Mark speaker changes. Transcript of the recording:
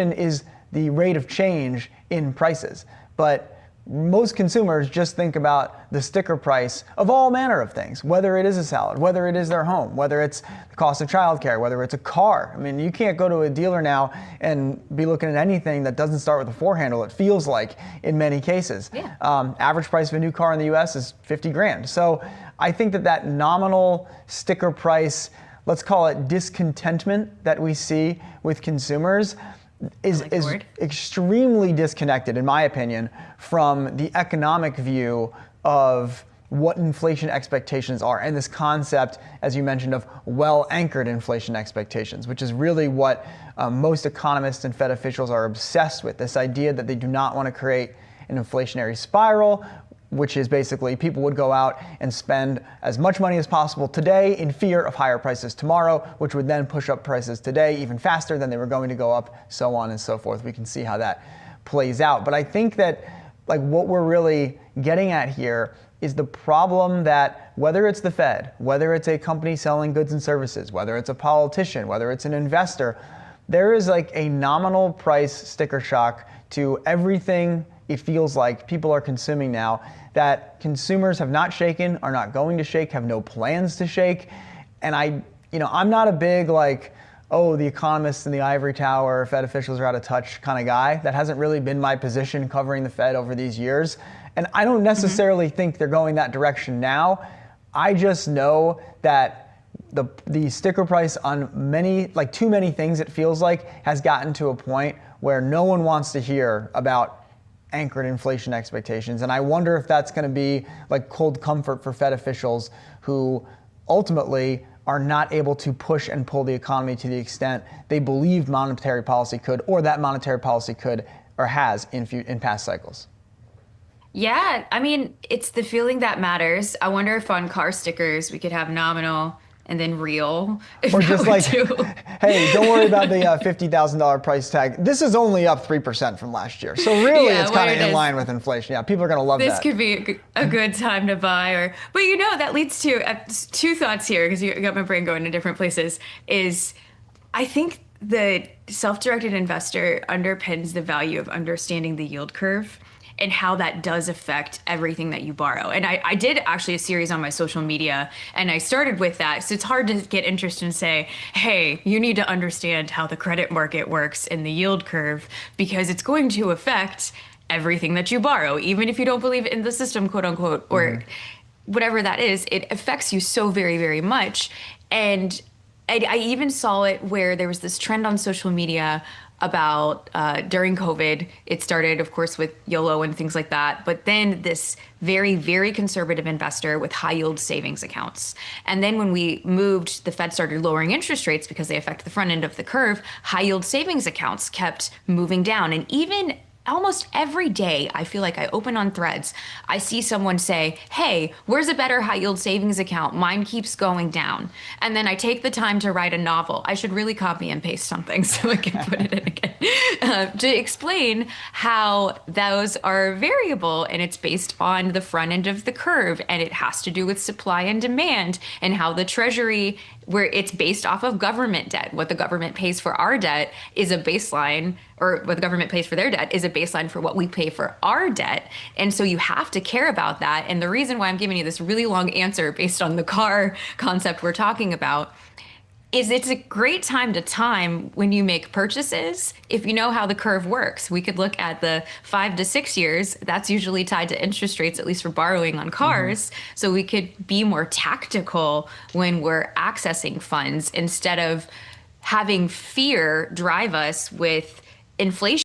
Speaker 1: is the rate of change in prices. But most consumers just think about the sticker price of all manner of things, whether it is a salad, whether it is their home, whether it's the cost of childcare, whether it's a car. I mean, you can't go to a dealer now and be looking at anything that doesn't start with a four handle, it feels like, in many cases.
Speaker 2: Yeah.
Speaker 1: Average price of a new car in the US is 50 grand. So I think that nominal sticker price, let's call it discontentment that we see with consumers, is extremely disconnected, in my opinion, from the economic view of what inflation expectations are, and this concept, as you mentioned, of well-anchored inflation expectations, which is really what most economists and Fed officials are obsessed with, this idea that they do not want to create an inflationary spiral, which is basically people would go out and spend as much money as possible today in fear of higher prices tomorrow, which would then push up prices today even faster than they were going to go up, so on and so forth. We can see how that plays out. But I think that what we're really getting at here is the problem that whether it's the Fed, whether it's a company selling goods and services, whether it's a politician, whether it's an investor, there is a nominal price sticker shock to everything it feels like people are consuming now that consumers have not shaken, are not going to shake, have no plans to shake. And I'm not a big the economists in the ivory tower, Fed officials are out of touch kind of guy. That hasn't really been my position covering the Fed over these years. And I don't necessarily think they're going that direction now. I just know that the sticker price on too many things, it feels like, has gotten to a point where no one wants to hear about anchored inflation expectations. And I wonder if that's going to be cold comfort for Fed officials who ultimately are not able to push and pull the economy to the extent they believe monetary policy could, or that monetary policy could or has in past cycles.
Speaker 2: Yeah, I mean, it's the feeling that matters. I wonder if on car stickers we could have nominal and then real.
Speaker 1: Or just hey, don't worry about the $50,000 price tag. This is only up 3% from last year. So really it's kind of in line with inflation. Yeah, people are going to love
Speaker 2: this
Speaker 1: that.
Speaker 2: This could be a good time to buy. But that leads to two thoughts here, because you got my brain going in different places, is I think the self-directed investor underpins the value of understanding the yield curve and how that does affect everything that you borrow. And I did actually a series on my social media, and I started with that. So it's hard to get interested and say, hey, you need to understand how the credit market works in the yield curve, because it's going to affect everything that you borrow, even if you don't believe in the system, quote unquote, or whatever that is, it affects you so very, very much. And I even saw it where there was this trend on social media about during COVID. It started, of course, with YOLO and things like that. But then this very, very conservative investor with high yield savings accounts. And then when we moved, the Fed started lowering interest rates because they affect the front end of the curve. High yield savings accounts kept moving down. And even almost every day, I feel like I open on Threads, I see someone say, hey, where's a better high yield savings account? Mine keeps going down. And then I take the time to write a novel. I should really copy and paste something so I can put it in again, to explain how those are variable, and it's based on the front end of the curve, and it has to do with supply and demand, and how the Treasury, where it's based off of government debt. What the government pays for our debt is a baseline, or what the government pays for their debt is a baseline for what we pay for our debt. And so you have to care about that. And the reason why I'm giving you this really long answer based on the car concept we're talking about is it's a great time to time when you make purchases, if you know how the curve works. We could look at the 5 to 6 years. That's usually tied to interest rates, at least for borrowing on cars. So we could be more tactical when we're accessing funds instead of having fear drive us with inflation.